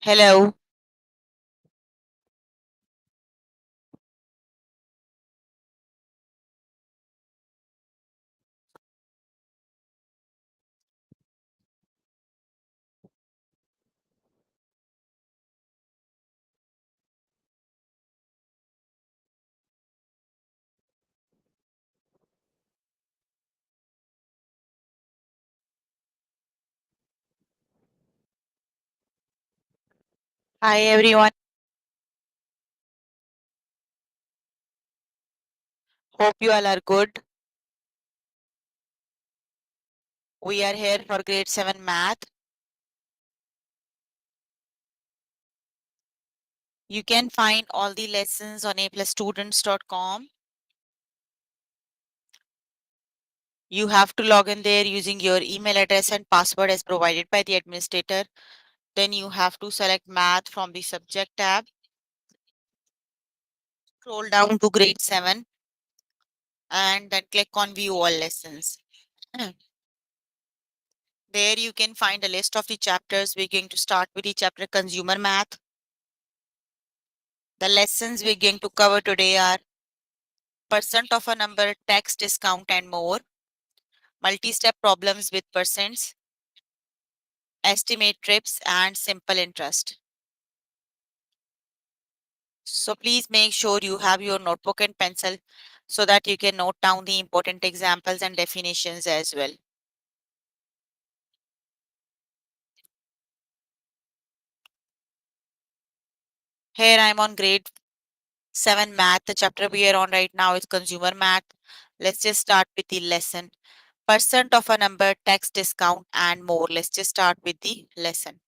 Hello. Hi, everyone. Hope you all are good. We are here for grade 7 math. You can find all the lessons on aplusstudents.com. You have to log in there using your email address and password as provided by the administrator. Then you have to select math from the subject tab. Scroll down to grade 7 and then click on view all lessons. There you can find a list of the chapters. We're going to start with the chapter consumer math. The lessons we're going to cover today are percent of a number, tax discount, and more. Multi-step problems with percents, estimate trips, and simple interest. So please make sure you have your notebook and pencil so that you can note down the important examples and definitions as well. Here I'm on grade 7 math. The chapter we are on right now is consumer math. Let's just start with the lesson. Percent of a number, tax discount, and more. Let's just start with the lesson.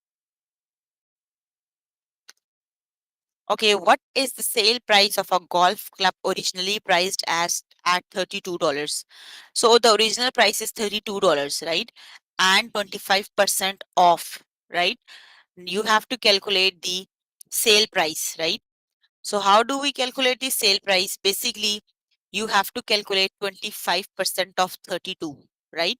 Okay, what is the sale price of a golf club originally priced as at $32? So the original price is $32, right? And 25% off, right? You have to calculate the sale price, right? So how do we calculate the sale price? Basically, you have to calculate 25% of 32, right?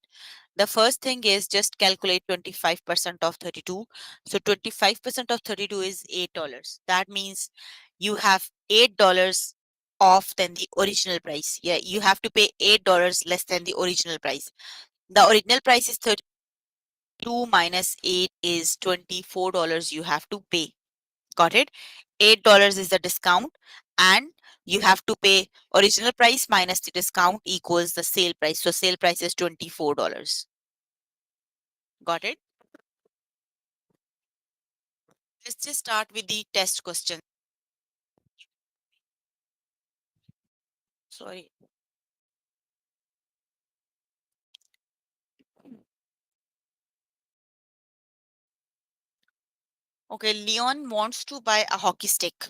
The first thing is just calculate 25% of 32. So 25% of 32 is $8. That means you have $8 off than the original price. Yeah, you have to pay $8 less than the original price. The original price is 32 minus 8 is $24 you have to pay. Got it? $8 is the discount and you have to pay original price minus the discount equals the sale price. So sale price is $24. Got it? Let's just start with the test question. Sorry. Okay, Leon wants to buy a hockey stick.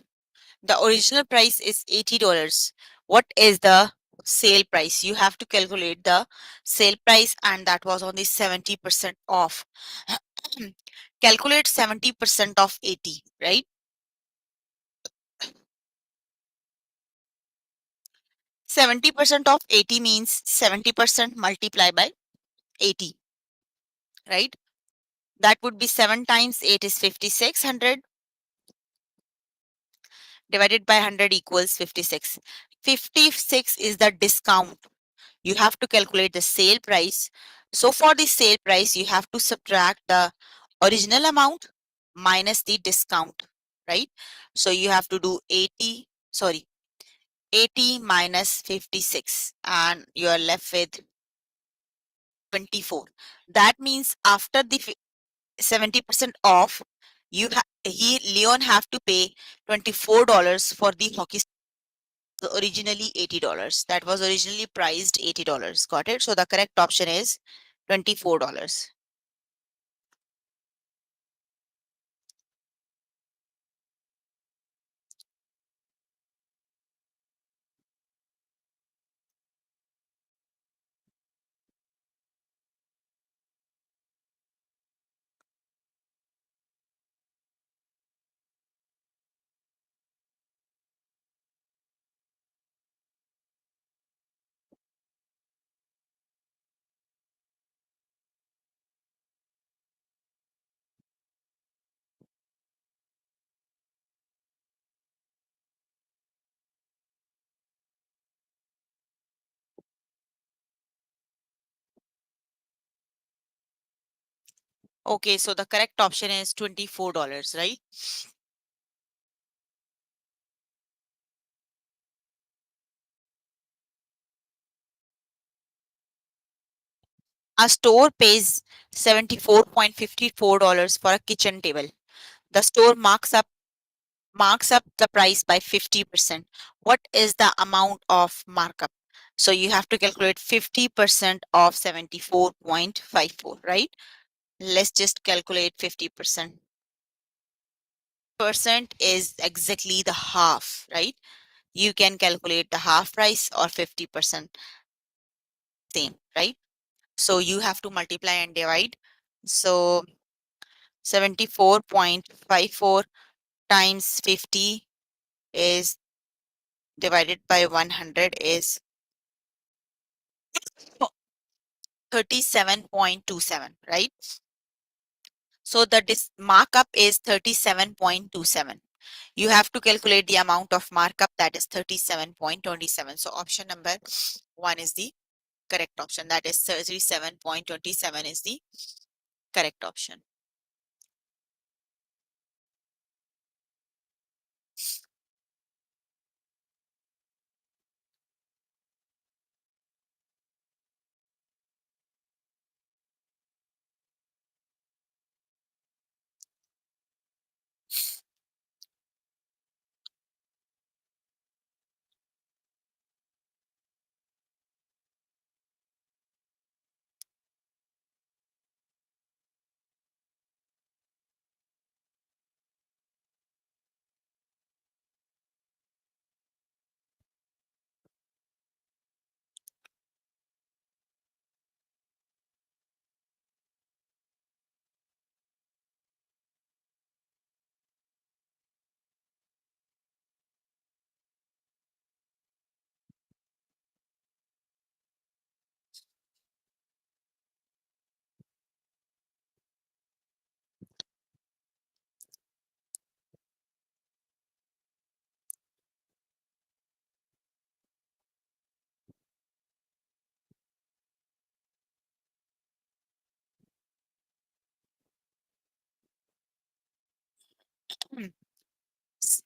The original price is $80. What is the sale price? You have to calculate the sale price, and that was on the 70% off. Calculate 70% of 80, right? 70% of 80 means 70% multiplied by 80, right? That would be 7 times 8 is 5600 divided by 100 equals 56. 56 is the discount. You have to calculate the sale price. So for the sale price, you have to subtract the original amount minus the discount, right? So you have to do 80 minus 56 and you are left with 24. That means after the 70% off, Leon have to pay $24 for the hockey stick. Originally $80. That was originally priced $80. Got it? So the correct option is $24. Okay, so the correct option is $24, right? A store pays $74.54 for a kitchen table. The store marks up the price by 50%. What is the amount of markup? So you have to calculate 50% of 74.54, right? Let's just calculate 50%. Percent is exactly the half, right? You can calculate the half price or 50%, same, right? So you have to multiply and divide. So 74.54 times 50 is divided by 100 is 37.27, right? So the markup is 37.27. You have to calculate the amount of markup, that is 37.27. So option number 1 is the correct option. That is 37.27 is the correct option. Hmm. S-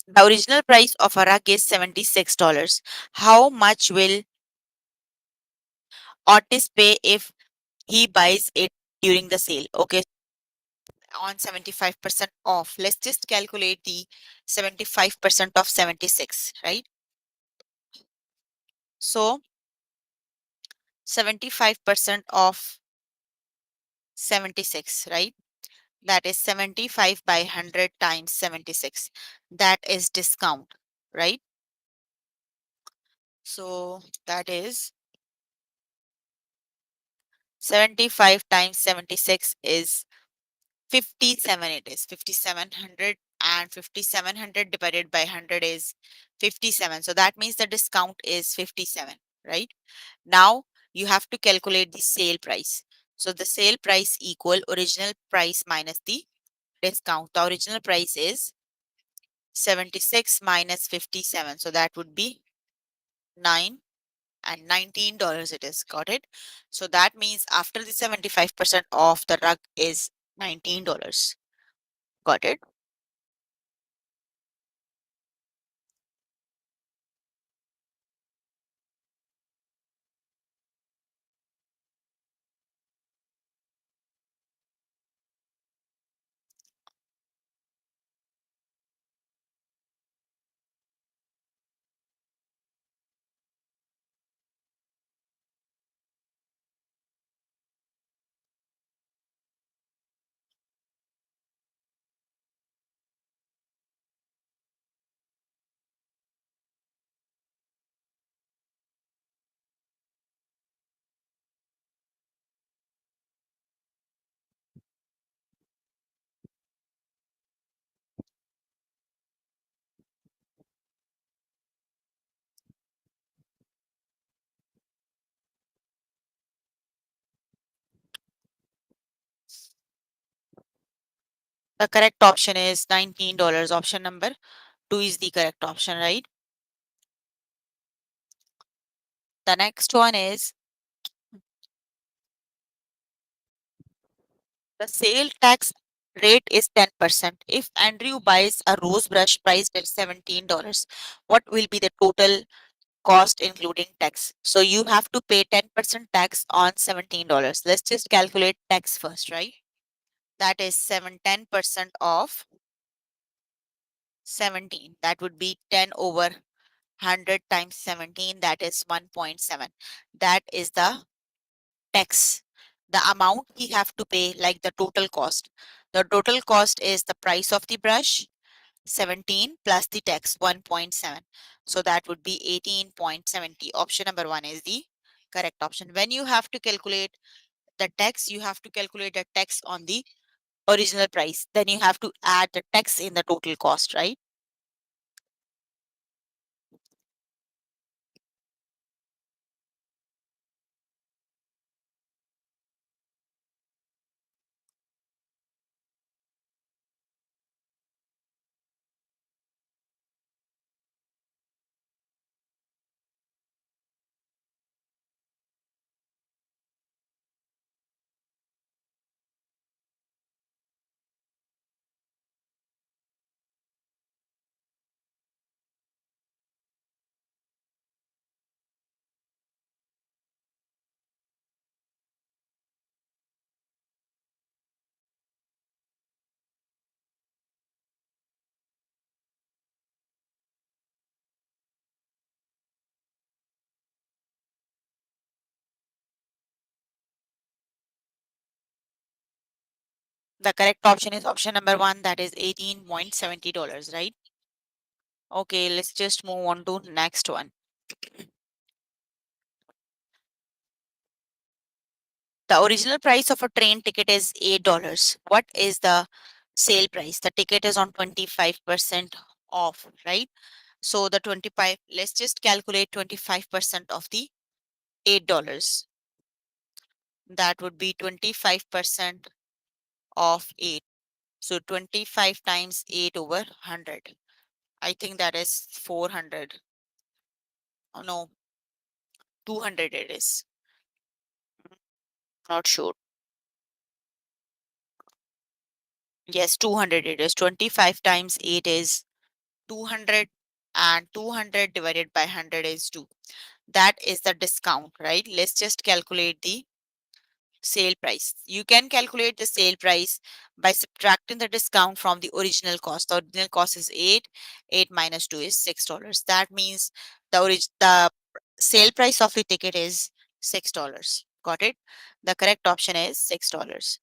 The original price of a rug is $76. How much will Otis pay if he buys it during the sale? Okay, on 75% off. Let's just calculate the 75% of 76, right? So 75% of 76, right? That is 75 by 100 times 76. That is discount, right? So that is 75 times 76 is 57. It is 5700, and 5700 divided by 100 is 57. So that means the discount is 57, right? Now you have to calculate the sale price. So the sale price equal original price minus the discount. The original price is 76 minus 57. So that would be 9 and $19 it is. Got it? So that means after the 75% off, the rug is $19. Got it? The correct option is $19. Option number 2 is the correct option, right? The next one is The sale tax rate is 10%. If Andrew buys a rose brush priced at $17, what will be the total cost including tax? So you have to pay 10% tax on $17. Let's just calculate tax first, right? That is 10% of 17. That would be 10 over 100 times 17. That is 1.7. That is the tax. The amount we have to pay, like the total cost. The total cost is the price of the brush, 17 plus the tax, 1.7. So that would be 18.70. Option number one is the correct option. When you have to calculate the tax, you have to calculate the tax on the original price. Then you have to add the tax in the total cost, right? The correct option is option number one, that is $18.70, right? Okay, let's just move on to next one. The original price of a train ticket is $8. What is the sale price? The ticket is on 25% off, right? So the 25, let's just calculate 25% of the $8. That would be 25% of 8. So 25 times 8 over 100. I think that is 400. Oh, no, 200 it is. Not sure. Yes, 200 it is. 25 times 8 is 200 and 200 divided by 100 is 2. That is the discount, right? Let's just calculate the sale price. You can calculate the sale price by subtracting the discount from the original cost. The original cost is 8. 8 minus 2 is $6. That means the sale price of the ticket is $6. Got it? The correct option is $6.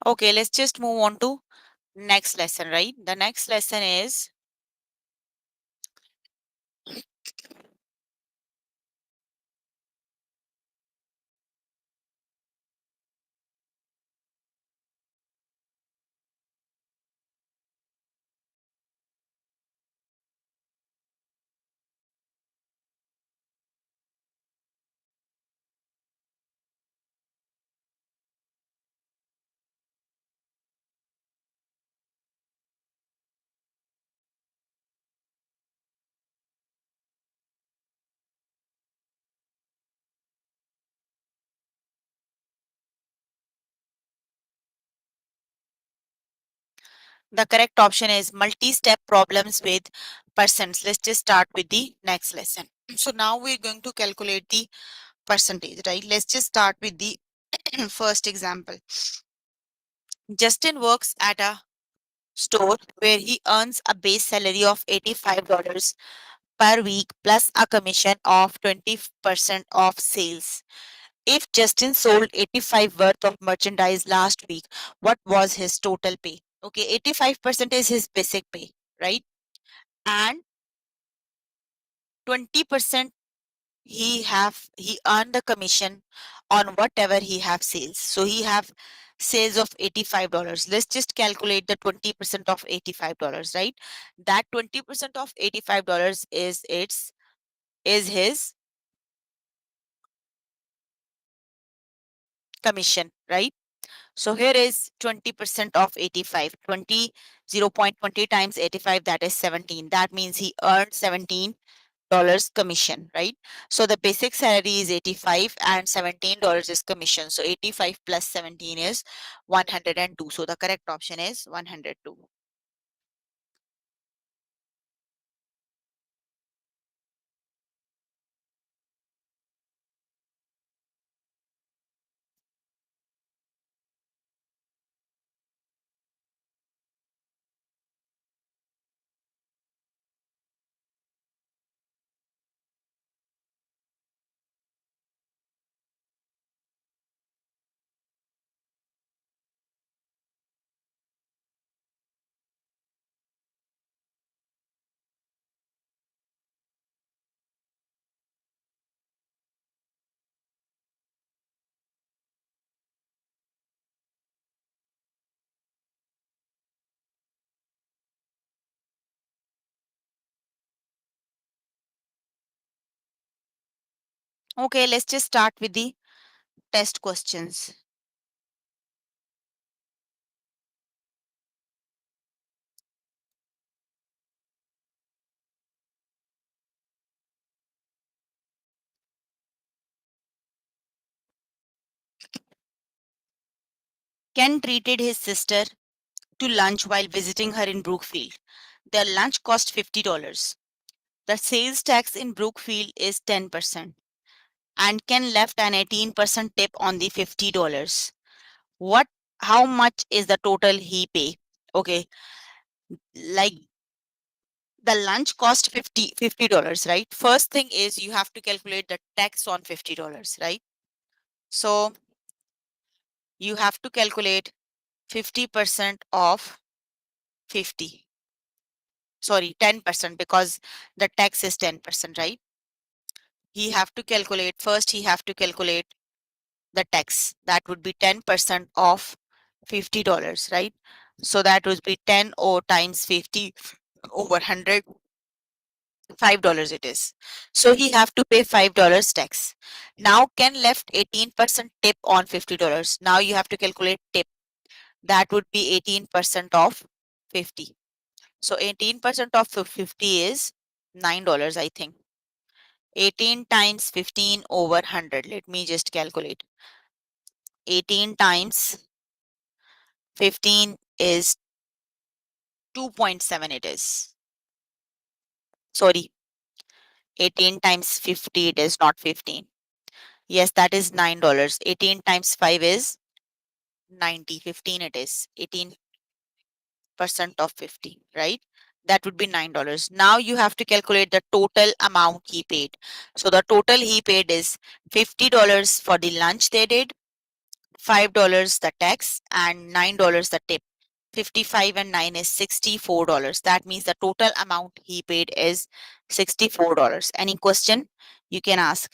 Okay, let's just move on to next lesson, right? The next lesson is the correct option is multi-step problems with percents. Let's just start with the next lesson. So now we're going to calculate the percentage, right? Let's just start with the first example. Justin works at a store where he earns a base salary of $85 per week plus a commission of 20% of sales. If Justin sold 85 worth of merchandise last week, what was his total pay? Okay, 85% is his basic pay, right? And 20% he earned the commission on whatever he have sales. So he have sales of $85. Let's just calculate the 20% of $85, right? That 20% of $85 is his commission, right? So here is 20% of 85. 0.20 times 85, that is 17. That means he earned $17 commission, right? So the basic salary is 85 and $17 is commission. So 85 plus 17 is 102. So the correct option is 102. Okay, let's just start with the test questions. Ken treated his sister to lunch while visiting her in Brookfield. Their lunch cost $50. The sales tax in Brookfield is 10%, and Ken left an 18% tip on the $50. What how much is the total he pay? Okay, like the lunch cost $50, right? First thing is you have to calculate the tax on $50, right? So you have to calculate 50% of 50. Sorry, 10% because the tax is 10%, right? He have to calculate the tax. That would be 10% of $50, right? So that would be 10 or times 50 over 100, $5 it is. So he have to pay $5 tax. Now Ken left 18% tip on $50. Now you have to calculate tip. That would be 18% of 50. So 18% of 50 is $9, I think. 18 times 15 over 100. Let me just calculate. 18 times 15 is 2.7 it is. Sorry, 18 times 50 it is not 15. Yes, that is $9. 18 times 5 is 90. 15 it is. 18% of 50, right? That would be $9. Now you have to calculate the total amount he paid. So the total he paid is $50 for the lunch they did, $5 the tax, and $9 the tip. 55 and 9 is $64. That means the total amount he paid is $64. Any question you can ask?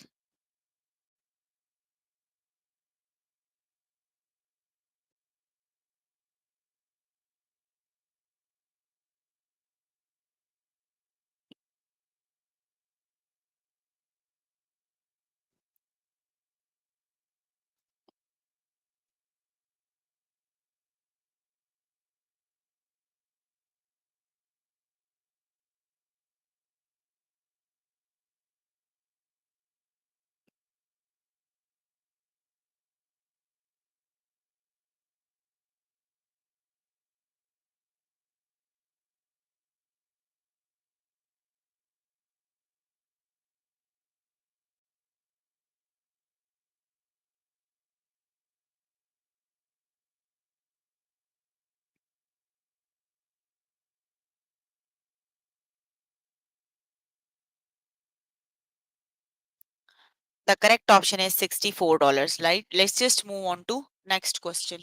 The correct option is $64, right? Let's just move on to next question.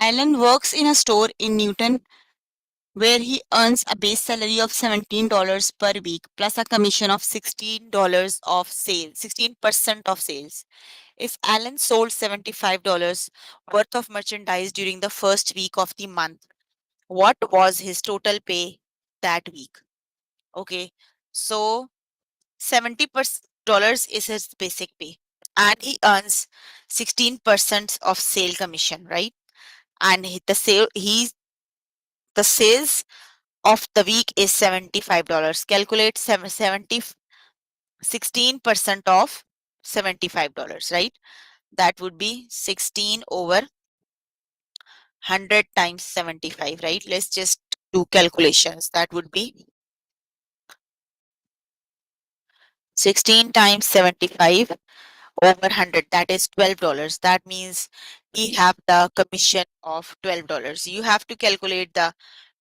Alan works in a store in Newton where he earns a base salary of $17 per week plus a commission of $16 of sales, 16% of sales. If Alan sold $75 worth of merchandise during the first week of the month, what was his total pay that week? Okay, so $70 is his basic pay, and he earns 16% of sale commission, right? And the sales of the week is $75. Calculate 16% of $75, right? That would be 16 over 100 times 75, right? Let's just do calculations. That would be 16 times 75 over 100, that is $12. That means we have the commission of $12. You have to calculate the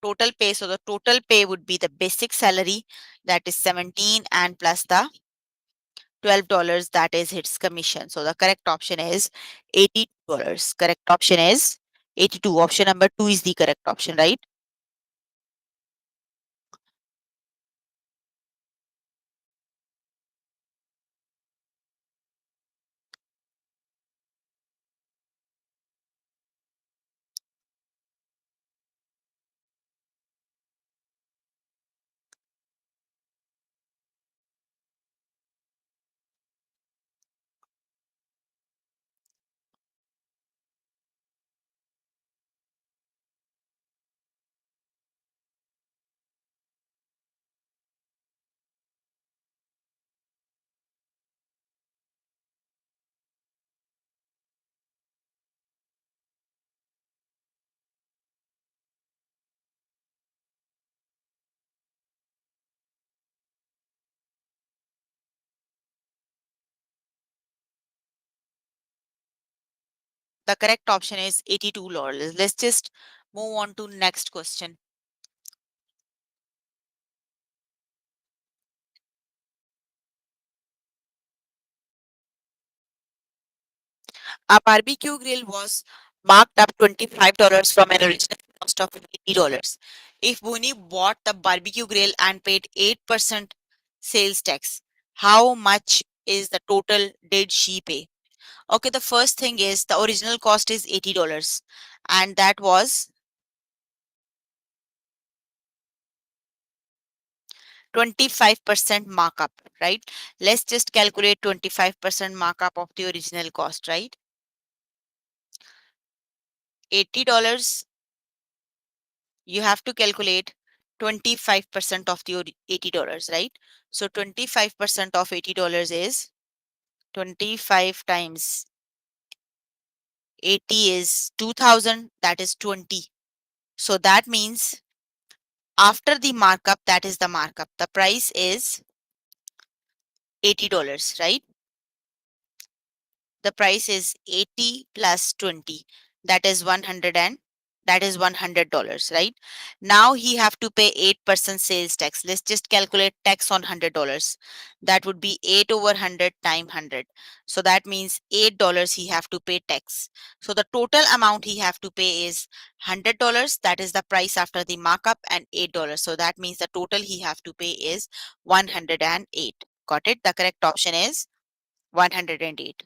total pay. So the total pay would be the basic salary, that is 17, and plus the $12, that is its commission. So the correct option is $82. Correct option is 82. Option number 2 is the correct option, right? The correct option is $82. Let's just move on to next question. A barbecue grill was marked up $25 from an original cost of $80. If Booni bought the barbecue grill and paid 8% sales tax, how much is the total did she pay? Okay, the first thing is the original cost is $80, and that was 25% markup, right? Let's just calculate 25% markup of the original cost, right? $80, you have to calculate 25% of the $80, right? So 25% of $80 is 25 times 80 is 2000, that is 20. So that means after the markup, that is the markup. The price is $80, right? The price is 80 plus 20, that is 100, and that is $100, right? Now he have to pay 8% sales tax. Let's just calculate tax on $100. That would be 8 over 100 times 100. So that means $8 he have to pay tax. So the total amount he have to pay is $100, that is the price after the markup, and $8. So that means the total he have to pay is 108. Got it? The correct option is 108.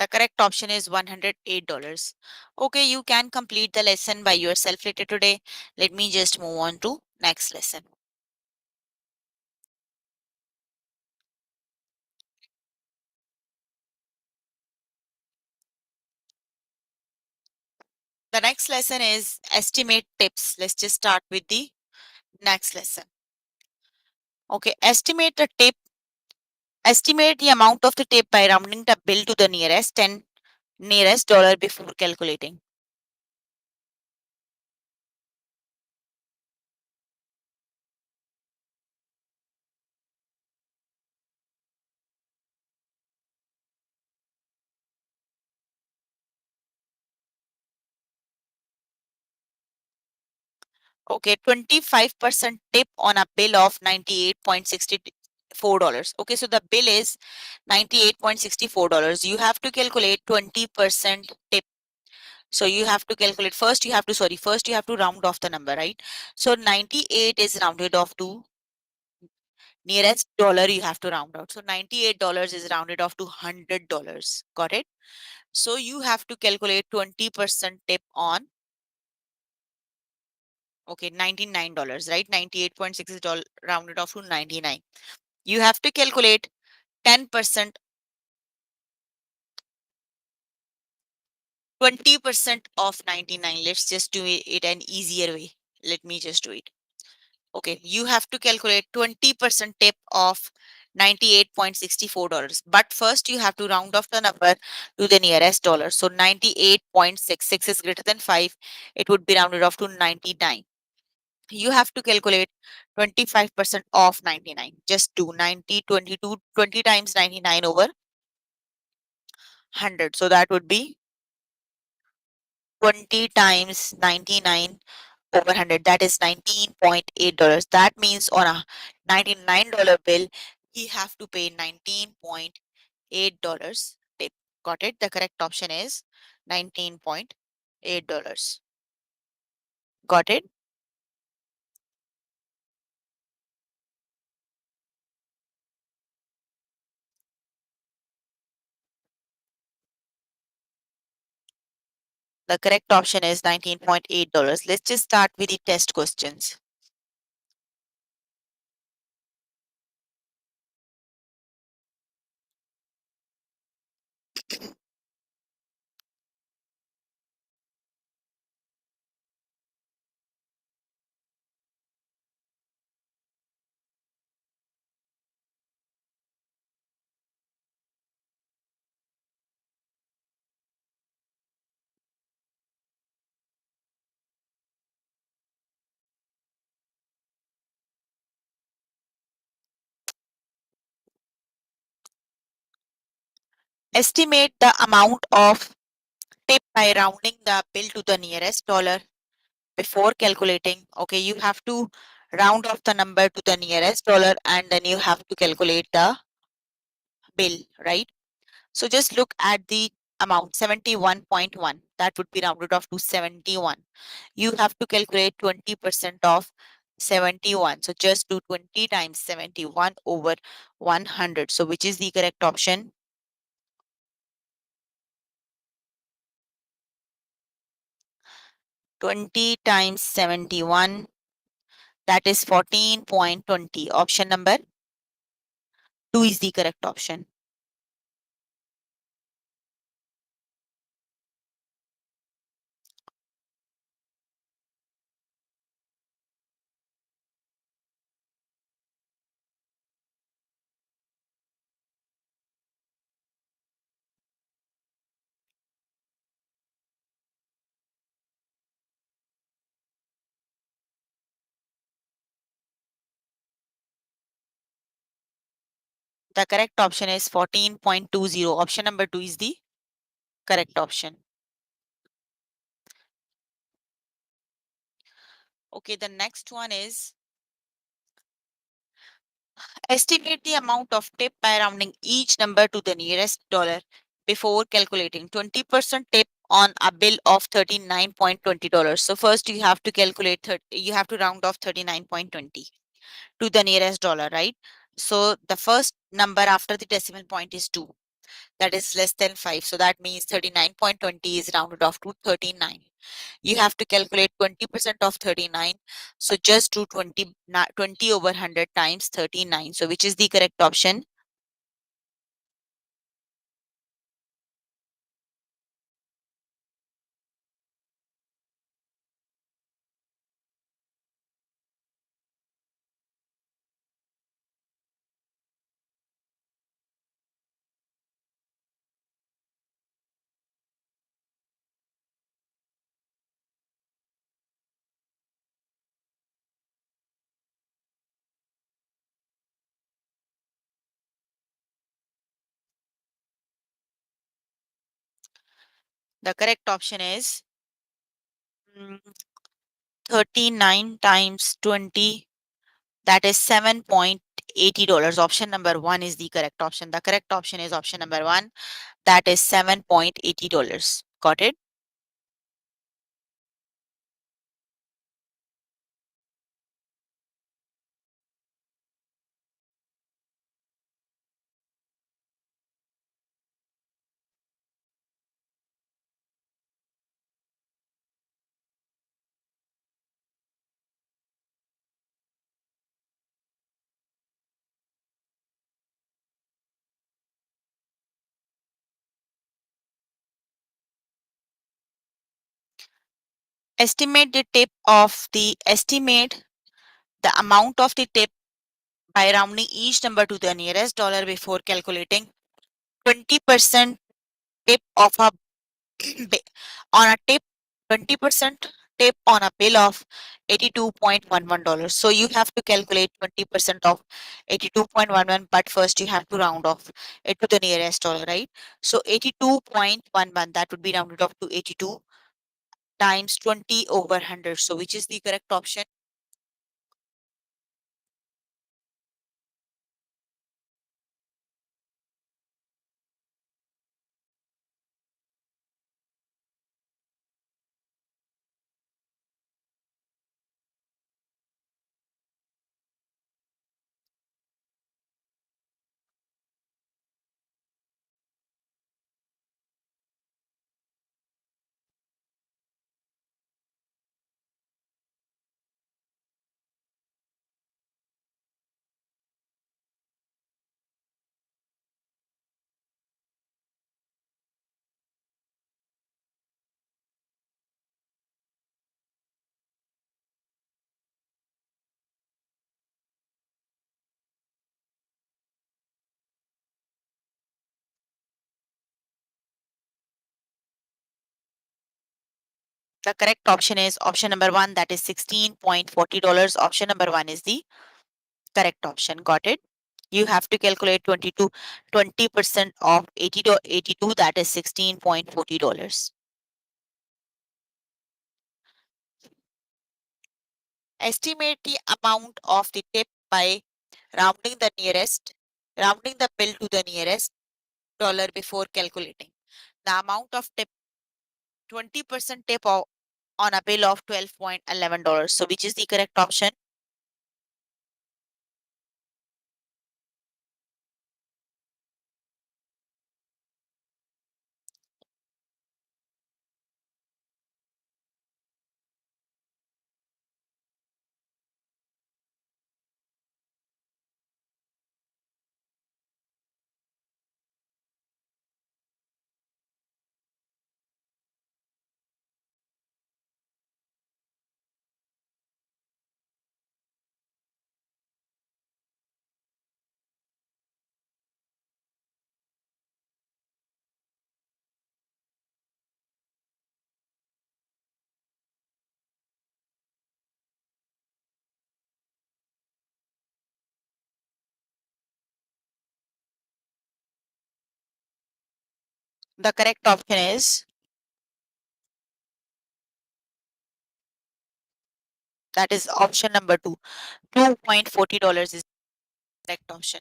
The correct option is $108. Okay, you can complete the lesson by yourself later today. Let me just move on to next lesson. The next lesson is estimate tips. Let's just start with the next lesson. Okay, estimate the amount of the tip by rounding the bill to the nearest dollar before calculating. Okay, 25% tip on a bill of $98.64. Okay, so the bill is $98.64. You have to calculate 20% tip. So you have to calculate first you have to round off the number, right? So 98 is rounded off to nearest dollar you have to round out. So $98 is rounded off to $100. Got it? So you have to calculate 20% tip on, okay, $99, right? 98.6 is rounded off to 99. You have to calculate 10%, 20% of 99. Let's just do it an easier way. Let me just do it. Okay, you have to calculate 20% tip of $98.64. But first you have to round off the number to the nearest dollar. So 98.66 is greater than 5. It would be rounded off to 99. You have to calculate 25% of 99. Just do 90, 22, 20 times 99 over 100. So that would be 20 times 99 over 100. That is $19.8. That means on a $99 bill, he have to pay $19.8 tip. Got it? The correct option is $19.8. Got it? The correct option is $19.8. Let's just start with the test questions. Estimate the amount of tip by rounding the bill to the nearest dollar before calculating. Okay, you have to round off the number to the nearest dollar and then you have to calculate the bill, right? So just look at the amount 71.1. That would be rounded off to 71. You have to calculate 20% of 71. So just do 20 times 71 over 100. So which is the correct option? 20 times 71. That is 14.20. Option number 2 is the correct option. The correct option is 14.20. Option number 2 is the correct option. Okay, the next one is estimate the amount of tip by rounding each number to the nearest dollar before calculating. 20% tip on a bill of $39.20. So first you have to calculate you have to round off 39.20 to the nearest dollar, right? So the first number after the decimal point is 2. that is less than 5. So that means 39.20 is rounded off to 39. You have to calculate 20% of 39. So just do 20 over 100 times 39. So which is the correct option? The correct option is mm, 39 times 20, that is $7.80. Option number one is the correct option. The correct option is option number one, that is $7.80. Got it? Estimate the amount of the tip by rounding each number to the nearest dollar before calculating. 20% tip of a bi- on a tip, 20% tip on a bill of $82.11. So you have to calculate 20% of 82.11, but first you have to round off it to the nearest dollar, right? So 82.11, that would be rounded off to 82 times 20 over 100. So which is the correct option? The correct option is option number one, that is $16.40. Option number one is the correct option. Got it? You have to calculate 20% of 82, that is $16.40. Estimate the amount of the tip by rounding the nearest, rounding the bill to the nearest dollar before calculating. The amount of tip, 20% tip on a bill of $12.11. So which is the correct option? The correct option is, that is option number two. $2.40 is the correct option.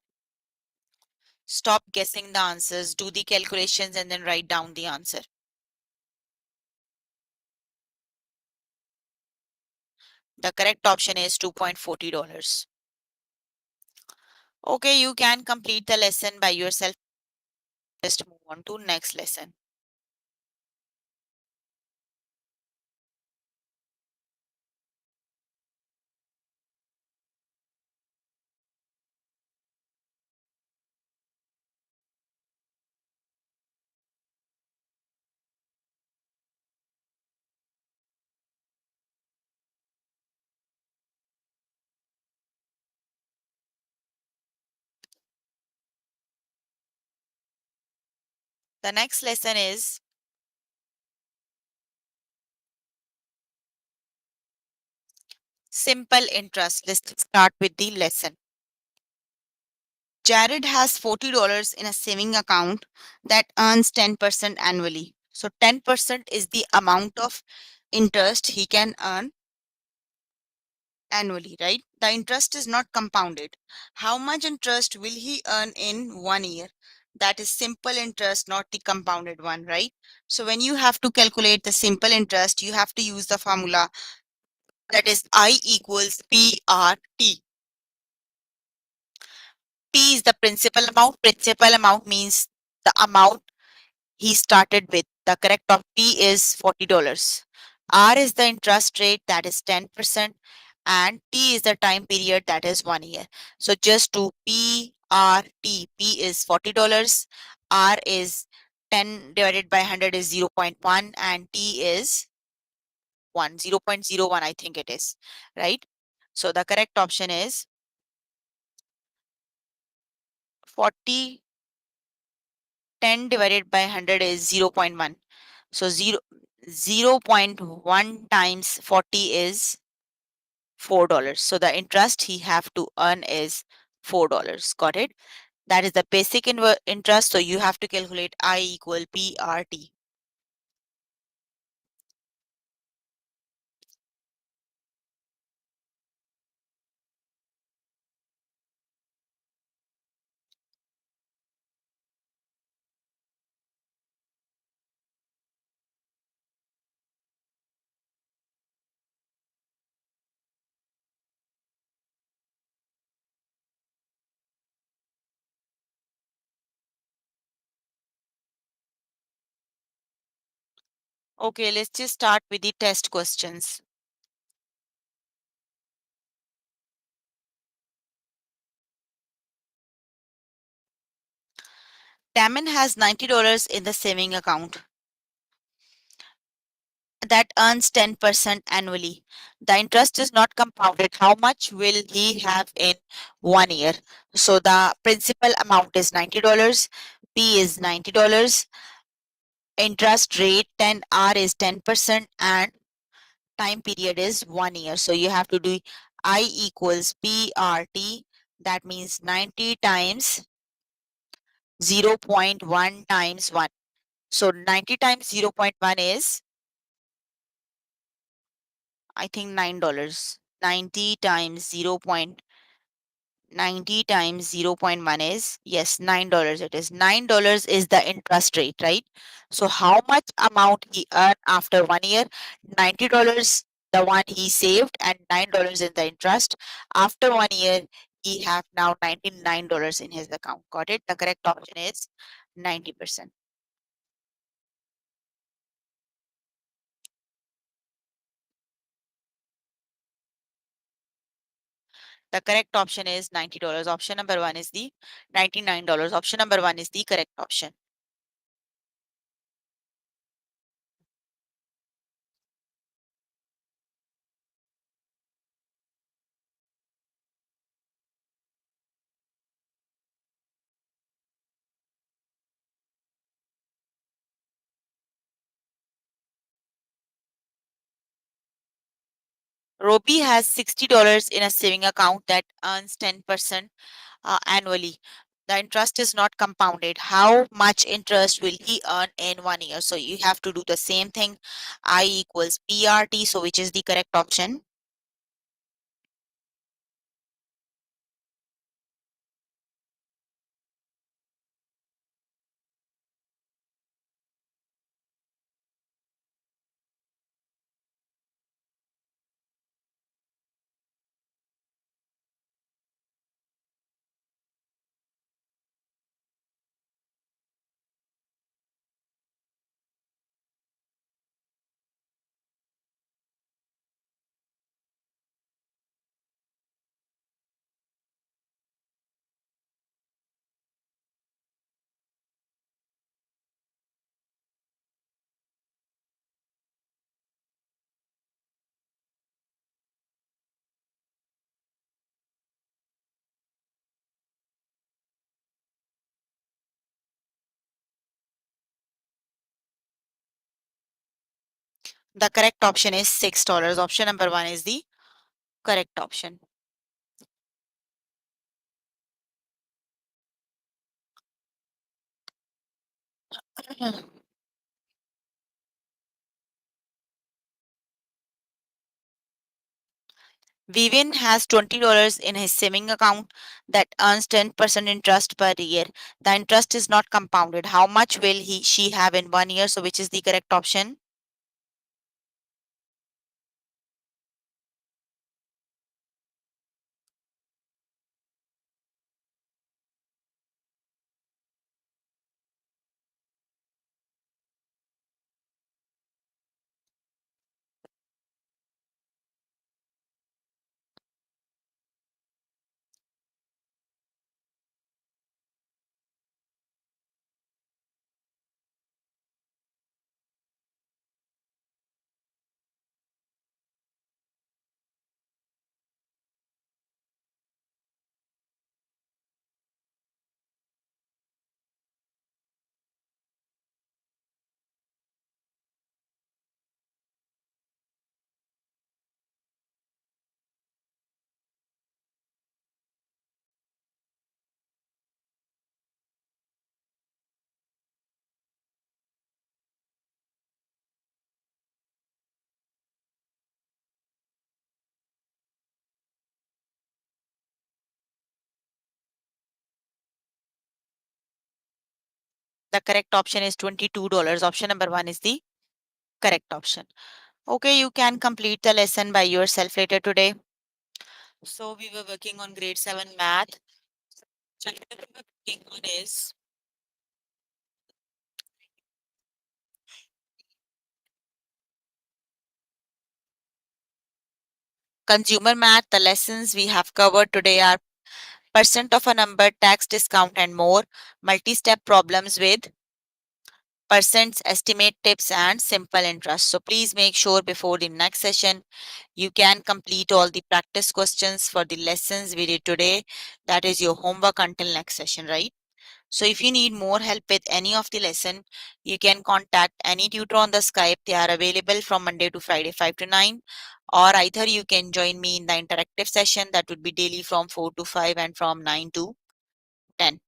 Stop guessing the answers, do the calculations, and then write down the answer. The correct option is $2.40. Okay, you can complete the lesson by yourself. just move on to next lesson. The next lesson is simple interest. Let's start with the lesson. Jared has $40 in a saving account that earns 10% annually. So 10% is the amount of interest he can earn annually, right? The interest is not compounded. How much interest will he earn in 1 year? That is simple interest, not the compounded one, right? So when you have to calculate the simple interest, you have to use the formula that is I equals PRT. P is the principal amount. Principal amount means the amount he started with. The correct of P is $40. R is the interest rate, that is 10%, and T is the time period, that is 1 year. So just to P R T, P is $40, R is 10 divided by 100 is 0.1, and T is 0.01, I think it is, right? So the correct option is 40, 10 divided by 100 is 0.1. So 0.1 times 40 is $4. So the interest he have to earn is $4. Got it? That is the basic interest. So you have to calculate I equal PRT. Okay, let's just start with the test questions. Taman has $90 in the saving account that earns 10% annually. The interest is not compounded. How much will he have in 1 year? So the principal amount is $90. P is $90. Interest rate 10R is 10%, and time period is 1 year. So you have to do I equals PRT. That means 90 times 0.1 times 1. So 90 times 0.1 is, I think, $9. 90 times 0.90 times 0.1 is, yes, $9. It is $9 is the interest rate, right? So how much amount he earned after 1 year? $90, the one he saved, and $9 in the interest. After 1 year, he have now $99 in his account. Got it? The correct option is 90%. The correct option is $90. Option number one is the $99. Option number one is the correct option. Roby has $60 in a saving account that earns 10% annually. The interest is not compounded. How much interest will he earn in 1 year? So you have to do the same thing. I equals PRT, so which is the correct option? The correct option is $6. Option number one is the correct option. Vivian has $20 in his saving account that earns 10% interest per year. The interest is not compounded. How much will she have in 1 year? So which is the correct option? The correct option is $22. Option number one is the correct option. Okay, you can complete the lesson by yourself later today. So we were working on grade 7 math. Chapter we were working on is consumer math. The lessons we have covered today are percent of a number, tax discount, and more, multi-step problems with percents, estimate tips, and simple interest. So please make sure before the next session you can complete all the practice questions for the lessons we did today. That is your homework until next session, right? So if you need more help with any of the lesson, you can contact any tutor on the Skype. They are available from Monday to Friday 5 to 9, or either you can join me in the interactive session that would be daily from 4 to 5 and from 9 to 10.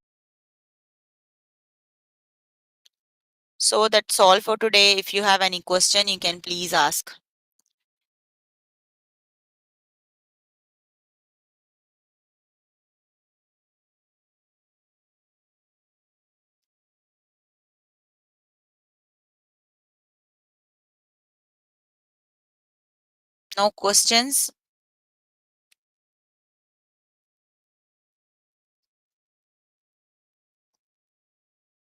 So that's all for today. If you have any question, you can please ask. No questions?